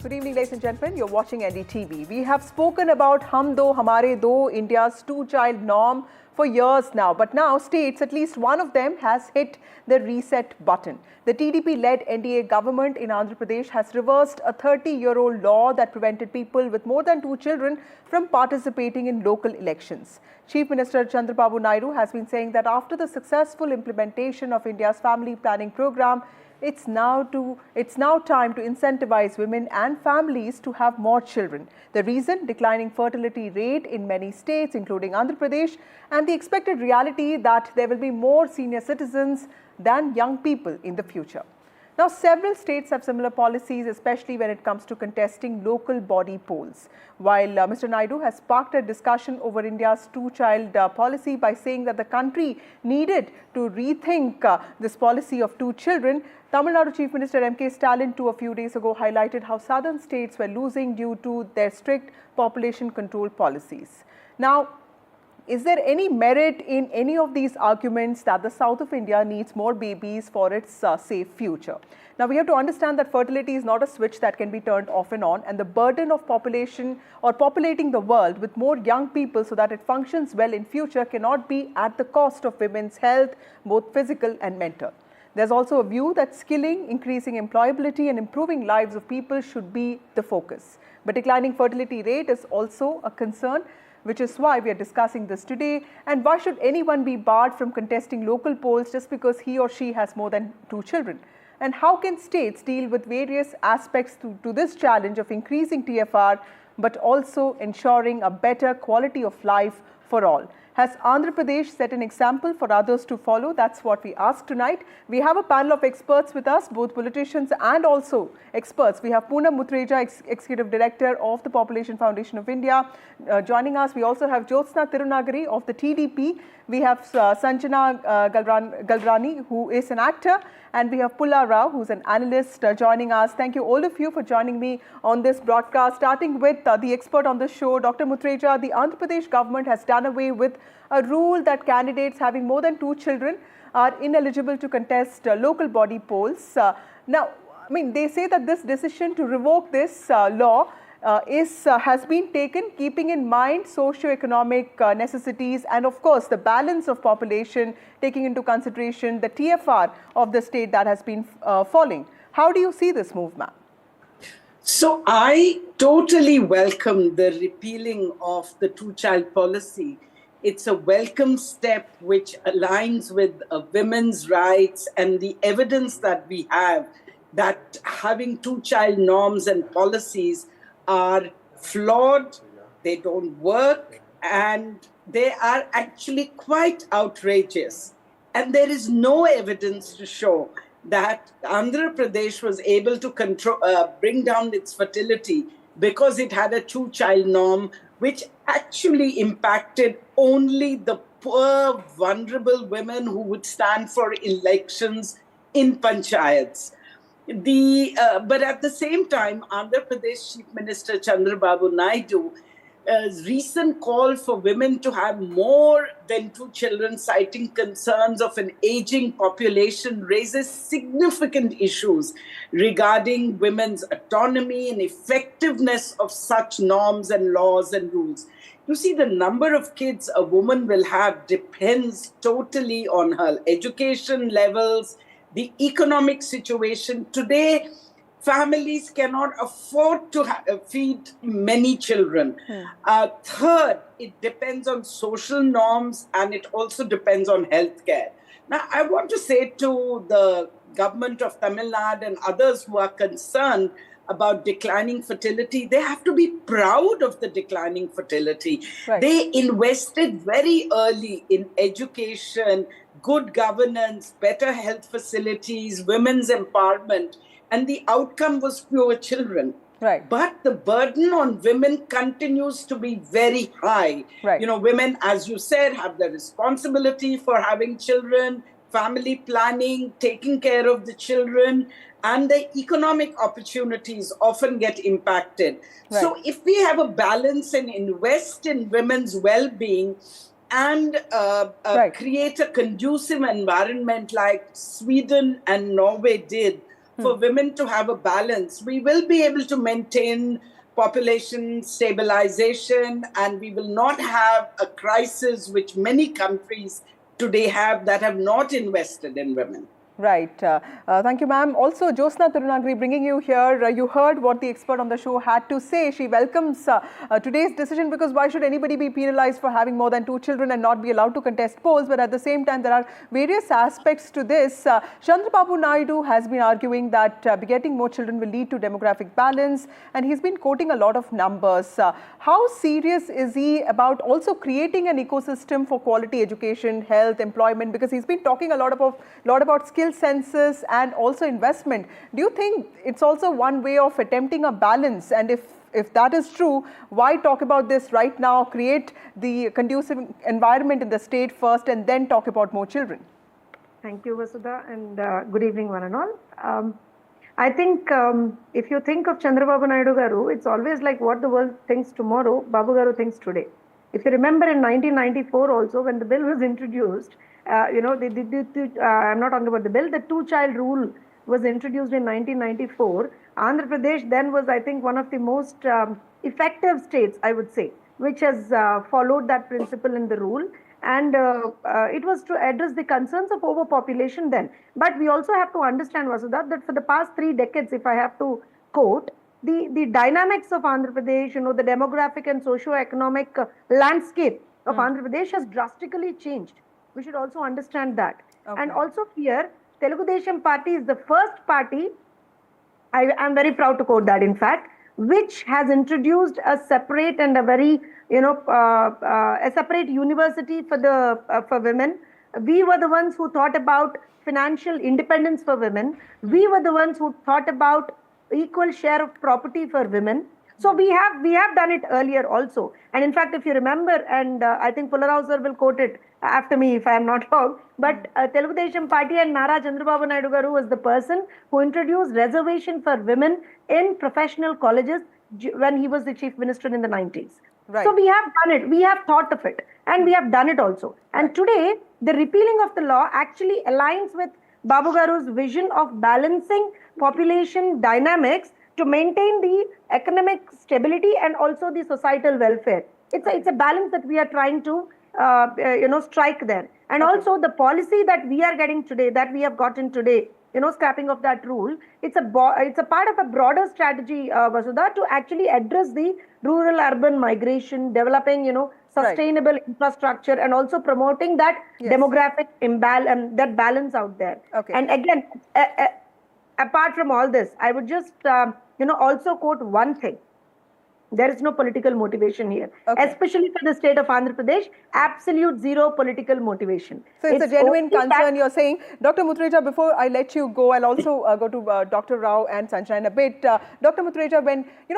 Good evening, ladies and gentlemen. You're watching NDTV. We have spoken about Hum Do Hamare Do, India's two-child norm, for years now. But now states, at least one of them, has hit the reset button. The TDP-led NDA government in Andhra Pradesh has reversed a 30-year-old law that prevented people with more than 2 children from participating in local elections. Chief Minister Chandrababu Naidu has been saying that after the successful implementation of India's family planning program, it's now time to incentivize women and families to have more children. The reason? Declining fertility rate in many states, including Andhra Pradesh, and the expected reality that there will be more senior citizens than young people in the future. Now, several states have similar policies, especially when it comes to contesting local body polls. While Mr. Naidu has sparked a discussion over India's two-child policy by saying that the country needed to rethink this policy of 2 children, Tamil Nadu Chief Minister M.K. Stalin, a few days ago, highlighted how southern states were losing due to their strict population control policies. Now, is there any merit in any of these arguments that the south of India needs more babies for its safe future? Now, we have to understand that fertility is not a switch that can be turned off and on, and the burden of population or populating the world with more young people so that it functions well in future cannot be at the cost of women's health, both physical and mental. There's also a view that skilling, increasing employability and improving lives of people should be the focus. But declining fertility rate is also a concern, which is why we are discussing this today. And why should anyone be barred from contesting local polls just because he or she has more than 2 children? And how can states deal with various aspects to this challenge of increasing TFR, but also ensuring a better quality of life for all? Has Andhra Pradesh set an example for others to follow? That's what we ask tonight. We have a panel of experts with us, both politicians and also experts. We have Poonam Muthreja, Executive Director of the Population Foundation of India, joining us. We also have Jyotsna Tirunagari of the TDP. We have Sanjana Galrani, who is an actor, and we have Pulla Rao, who's an analyst, joining us. Thank you, all of you, for joining me on this broadcast. Starting with the expert on the show, Dr. Muthreja. The Andhra Pradesh government has done away with a rule that candidates having more than 2 children are ineligible to contest local body polls. Now, I mean, they say that this decision to revoke this law has been taken keeping in mind socio-economic necessities and, of course, the balance of population, taking into consideration the TFR of the state that has been falling. How do you see this move, ma'am? So I totally welcome the repealing of the two-child policy. It's a welcome step which aligns with women's rights and the evidence that we have that having two-child norms and policies are flawed, they don't work, and they are actually quite outrageous. And there is no evidence to show that Andhra Pradesh was able to bring down its fertility because it had a two-child norm, which actually impacted only the poor, vulnerable women who would stand for elections in panchayats. But at the same time, Andhra Pradesh Chief Minister Chandrababu Naidu's recent call for women to have more than 2 children, citing concerns of an aging population, raises significant issues regarding women's autonomy and effectiveness of such norms and laws and rules. You see, the number of kids a woman will have depends totally on her education levels, the economic situation. Today, families cannot afford to feed many children. Third, it depends on social norms and it also depends on healthcare. Now, I want to say to the government of Tamil Nadu and others who are concerned about declining fertility, they have to be proud of the declining fertility. Right. They invested very early in education, good governance, better health facilities, women's empowerment, and the outcome was fewer children. Right. But the burden on women continues to be very high. Right. You know, women, as you said, have the responsibility for having children, family planning, taking care of the children, and the economic opportunities often get impacted. Right. So if we have a balance and invest in women's well-being and create a conducive environment like Sweden and Norway did for women to have a balance, we will be able to maintain population stabilization, and we will not have a crisis which many countries today have that have not invested in women. Right. Thank you, ma'am. Also, Josna Tirunagri, bringing you here. You heard what the expert on the show had to say. She welcomes today's decision because why should anybody be penalized for having more than 2 children and not be allowed to contest polls? But at the same time, there are various aspects to this. Chandrababu Naidu has been arguing that begetting more children will lead to demographic balance, and he's been quoting a lot of numbers. How serious is he about also creating an ecosystem for quality education, health, employment? Because he's been talking a lot about skill census and also investment. Do you think it's also one way of attempting a balance? And if that is true, why talk about this right now, create the conducive environment in the state first and then talk about more children? Thank you, Vasudha, and good evening one and all. I think if you think of Chandrababu Naidu Garu, it's always like what the world thinks tomorrow, Babu Garu thinks today. If you remember in 1994 also, when the bill was introduced, I'm not talking about the bill, the 2-child rule was introduced in 1994. Andhra Pradesh then was, I think, one of the most effective states, I would say, which has followed that principle in the rule. And it was to address the concerns of overpopulation then. But we also have to understand, Vasudha, that for the past 3 decades, if I have to quote, the dynamics of Andhra Pradesh, the demographic and socio-economic landscape of Andhra Pradesh has drastically changed. We should also understand that. Okay. And also here, Telugu Desam Party is the first party, I'm very proud to quote that in fact, which has introduced a separate and a very, a separate university for women. We were the ones who thought about financial independence for women. We were the ones who thought about equal share of property for women. So we have done it earlier also. And in fact, if you remember, and I think Pullarao sir will quote it after me if I am not wrong, but Telugu Desam Party and Nara Chandrababu Naidu Garu was the person who introduced reservation for women in professional colleges when he was the chief minister in the 90s. Right. So we have done it, we have thought of it, and we have done it also. And today, the repealing of the law actually aligns with Babu Garu's vision of balancing population dynamics to maintain the economic stability and also the societal welfare. It's a balance that we are trying to strike there. And also the policy that we are getting today, that we have gotten today, scrapping of that rule, it's a part of a broader strategy, Vasudha, to actually address the rural-urban migration, developing, sustainable infrastructure, and also promoting that demographic imbalance, that balance out there. Okay. And again, apart from all this, I would just, also quote one thing. There is no political motivation here, especially for the state of Andhra Pradesh, absolute zero political motivation. So it's a genuine concern you're saying. Dr. Muthreja, before I let you go, I'll also go to Dr. Rao and Sunshine a bit. Dr. Muthreja,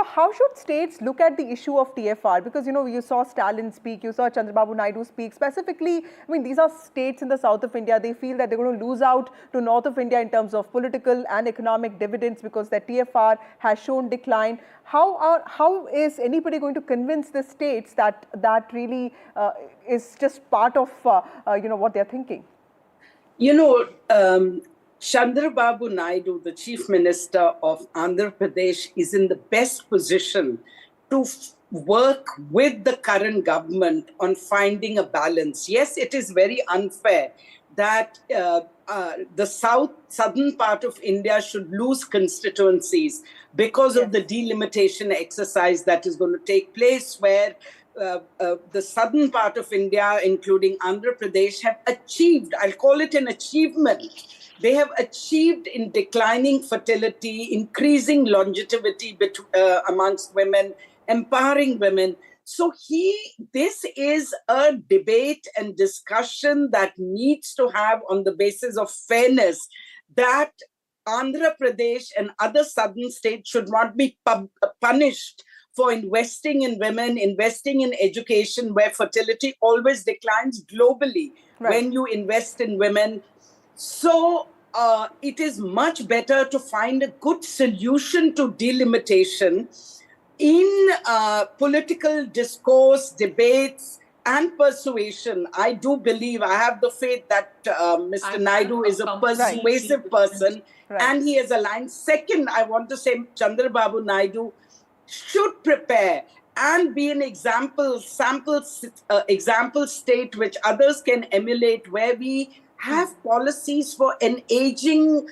how should states look at the issue of TFR? Because, you saw Stalin speak, you saw Chandrababu Naidu speak. Specifically, these are states in the south of India. They feel that they're going to lose out to north of India in terms of political and economic dividends because their TFR has shown decline. How is anybody going to convince the states that really is just part of what they're thinking? Chandrababu Naidu, the Chief Minister of Andhra Pradesh, is in the best position to work with the current government on finding a balance. Yes, it is very unfair that the southern part of India should lose constituencies because of the delimitation exercise that is going to take place, where the southern part of India, including Andhra Pradesh, have achieved, I'll call it an achievement. They have achieved in declining fertility, increasing longevity amongst women, empowering women. So this is a debate and discussion that needs to have on the basis of fairness, that Andhra Pradesh and other southern states should not be punished for investing in women, investing in education, where fertility always declines globally when you invest in women. So it is much better to find a good solution to delimitation in political discourse, debates, and persuasion. I do believe, I have the faith that Mr. Naidu is a persuasive person, and he is aligned. Second, I want to say Chandrababu Naidu should prepare and be an example state which others can emulate, where we have policies for an aging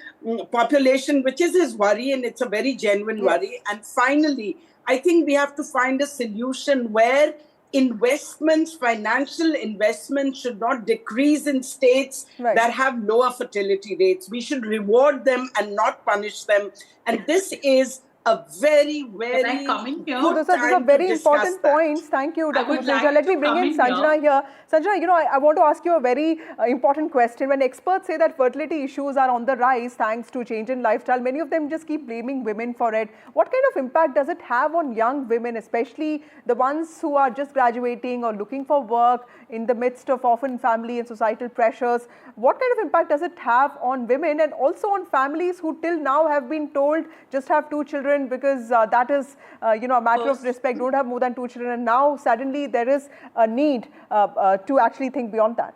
population, which is his worry, and it's a very genuine worry. And finally, I think we have to find a solution where investments, financial investments, should not decrease in states that have lower fertility rates. We should reward them and not punish them. And this is a very, very good those are very important points. Thank you, Dr. Musleja. Let me bring in Sanjana here. Sanjana, I want to ask you a very important question. When experts say that fertility issues are on the rise thanks to change in lifestyle, many of them just keep blaming women for it. What kind of impact does it have on young women, especially the ones who are just graduating or looking for work in the midst of often family and societal pressures? What kind of impact does it have on women and also on families who till now have been told just have 2 children because that is a matter of respect, don't have more than 2 children, and now suddenly there is a need to actually think beyond that?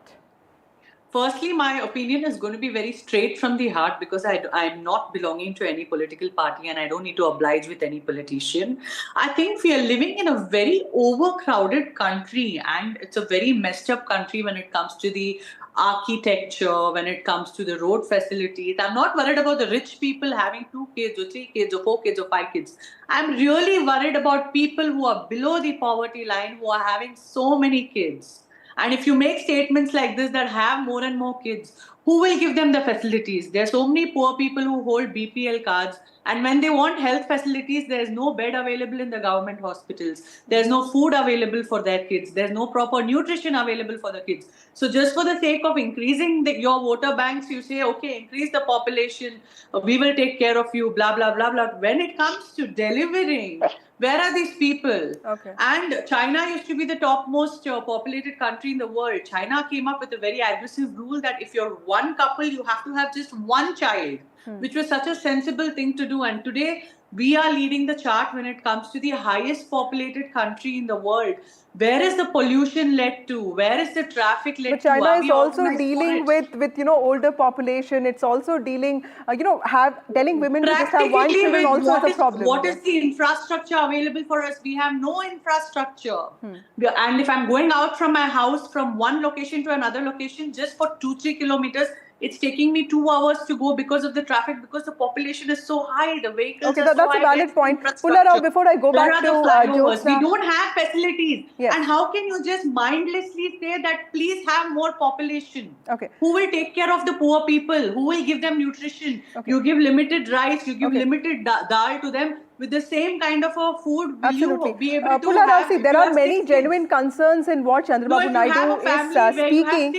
Firstly, my opinion is going to be very straight from the heart, because I'm not belonging to any political party and I don't need to oblige with any politician. I think we are living in a very overcrowded country, and it's a very messed up country when it comes to the architecture, when it comes to the road facilities. I'm not worried about the rich people having 2 kids or 3 kids or 4 kids or 5 kids. I'm really worried about people who are below the poverty line, who are having so many kids. And if you make statements like this that have more and more kids, who will give them the facilities? There are so many poor people who hold BPL cards, and when they want health facilities, there is no bed available in the government hospitals. There's no food available for their kids. There's no proper nutrition available for the kids. So just for the sake of increasing your voter banks, you say, okay, increase the population, we will take care of you, blah, blah, blah, blah. When it comes to delivering, where are these people? And China used to be the topmost populated country in the world. China came up with a very aggressive rule that if you're one couple, you have to have just 1 child, which was such a sensible thing to do. And today, we are leading the chart when it comes to the highest populated country in the world. Where is the pollution led to? Where is the traffic led to? But China is also dealing with older population. It's also dealing, telling women to just have 1 children also is a problem. What is the infrastructure available for us? We have no infrastructure. And if I'm going out from my house from one location to another location just for 2-3 kilometers, it's taking me 2 hours to go because of the traffic, because the population is so high, the vehicles are so high. That's a valid point. Pullarao, before I go back to Jyotsna. We don't have facilities. And how can you just mindlessly say that please have more population? Who will take care of the poor people? Who will give them nutrition? You give limited rice, you give limited dal to them. With the same kind of a food, will you be able to have... there are many genuine concerns in what Chandrababu Naidu is speaking.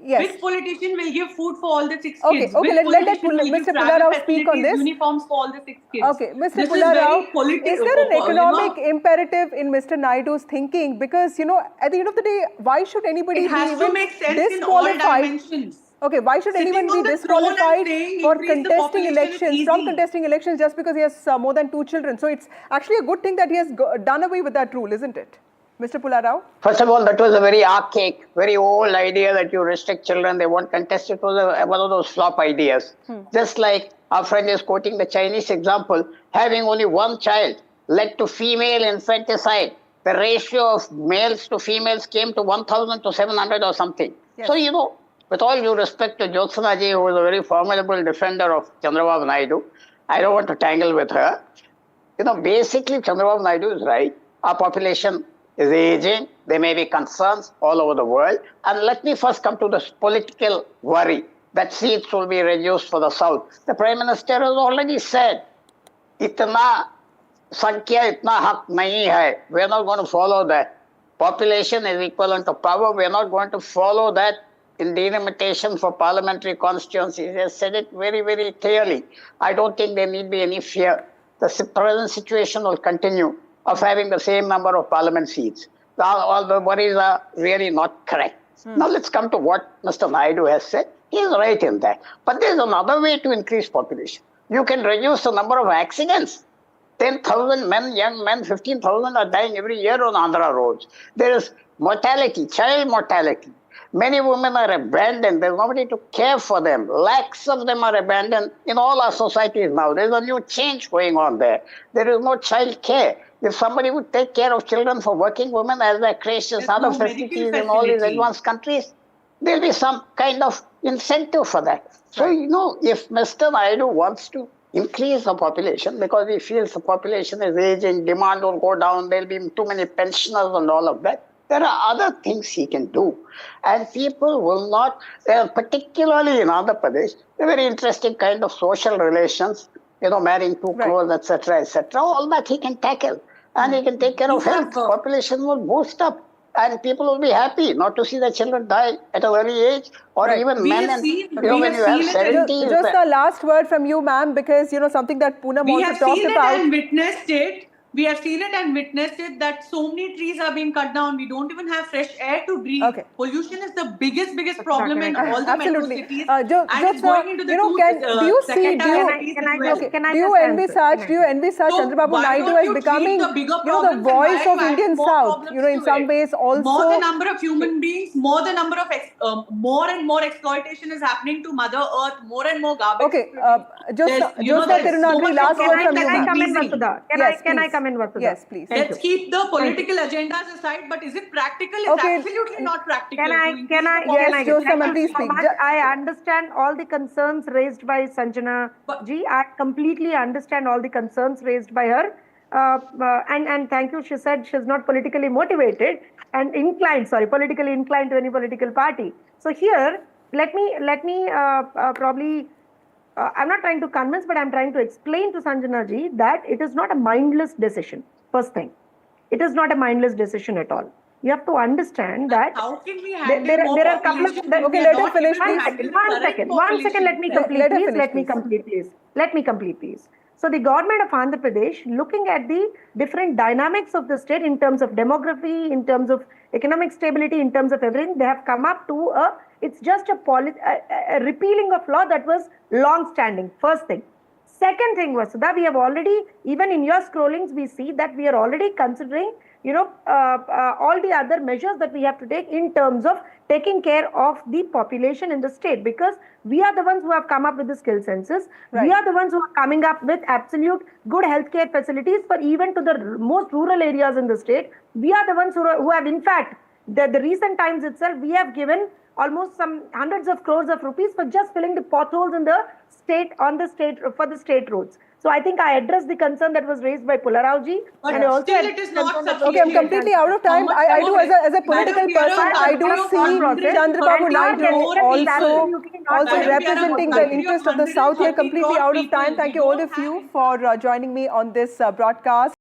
You have 6 kids. Which politician will give food for all the 6 kids? Let Mr. Pullarao speak on this. Uniforms for all the 6 kids. Mr. Pullarao, is there an economic imperative in Mr. Naidu's thinking? Because, at the end of the day, why should anybody be even disqualified? Why should anyone be disqualified for contesting elections just because he has more than 2 children? So it's actually a good thing that he has done away with that rule, isn't it? Mr. Pullarao? First of all, that was a very archaic, very old idea that you restrict children, they won't contest. It was one of those flop ideas. Just like our friend is quoting the Chinese example, having only 1 child led to female infanticide. The ratio of males to females came to 1,000 to 700 or something. So, with all due respect to Jyotsna ji, who is a very formidable defender of Chandrababu Naidu, I don't want to tangle with her. Basically, Chandrababu Naidu is right. Our population is aging. There may be concerns all over the world. And let me first come to this political worry that seats will be reduced for the South. The Prime Minister has already said, itna sankhya, itna haq nahi hai. We are not going to follow that. Population is equivalent to power. We are not going to follow that. In delimitation for parliamentary constituencies, he has said it very, very clearly. I don't think there need be any fear. The present situation will continue of having the same number of parliament seats. All the worries are really not correct. Now let's come to what Mr. Naidu has said. He is right in that. But there is another way to increase population. You can reduce the number of accidents. 10,000 men, young men, 15,000 are dying every year on Andhra roads. There is mortality, child mortality. Many women are abandoned. There's nobody to care for them. Lakhs of them are abandoned in all our societies now. There's a new change going on there. There is no child care. If somebody would take care of children for working women, as there are creations, other no facilities medical in all these facility. advanced countries, there'll be some kind of incentive for that. So, Right. you know, if Mr. Naidu wants to increase the population because he feels the population is aging, demand will go down, there'll be too many pensioners and all of that, there are other things he can do. And people will not, particularly in Andhra Pradesh, a very interesting kind of social relations, you know, marrying too Right. close, etc., etc. All that he can tackle. And he can take care of health. Population will boost up. And people will be happy not to see their children die at an early age, or Right. even We men. have And seen- you know, we when have you have seen it in- 70, Just a last word from you, ma'am, because you know something that Poonam We also have talked seen about. it and witnessed it. We have seen it and witnessed it that so many trees are being cut down. We don't even have fresh air to breathe. Okay. Pollution is the biggest problem in all the Absolutely. metro cities, Just, and it's going into the you know, do you see, second do you, cities as well. okay, can I do you just envisage, answer? do you envisage So Chandrababu why Naidu don't as you becoming, treat the bigger you know, the problems and voice why of add Indian more South? problems You know, in to some it? ways also. More the number of human beings, more the number of more and more exploitation is happening to Mother Earth, more and more garbage. Okay, There's Jyotsna Tirunagari, last word from you, Can I ma'am. come in, increasing. Vasudha? Yes, Can I please. come in, Vasudha? Yes, please. Thank Let's you. keep the political agendas aside, but is it practical? It's Okay. absolutely not practical. Can I, to increase can I, the Yes, can I, Jyotsna, thank ma'am, you please so speak. much. I understand all the concerns raised by Sanjana ji. I completely understand all the concerns raised by her. And thank you. She said she's not politically motivated and inclined, politically inclined to any political party. So here, let me probably, I'm not trying to convince, but I'm trying to explain to Sanjana ji that it is not a mindless decision. First thing, it is not a mindless decision at all. You have to understand that how can we handle more there are a couple of population when Okay, we let are her not finish, able to please. handle the one current second. population? Let me complete, Let her please. finish, Let me please. complete, please. Let me complete, please. So the government of Andhra Pradesh, looking at the different dynamics of the state in terms of demography, in terms of economic stability, in terms of everything, they have come up to it's just a repealing of law that was long-standing. First thing. Second thing, Vasudha, we have already, even in your scrollings, we see that we are already considering, all the other measures that we have to take in terms of taking care of the population in the state, because we are the ones who have come up with the skill census. Right. We are the ones who are coming up with absolute good healthcare facilities for even to the most rural areas in the state. We are the ones who have, in fact, the recent times itself, we have given almost some hundreds of crores of rupees for just filling the potholes in the state, for the state roads. So I think I addressed the concern that was raised by Pularauji. But and I also still it is not concern that- Okay, I'm completely out of time. I do, as a political person, I do see Chandrababu Naidu also representing the interest of the South here. Completely out of time. Thank you all of you for joining me on this broadcast.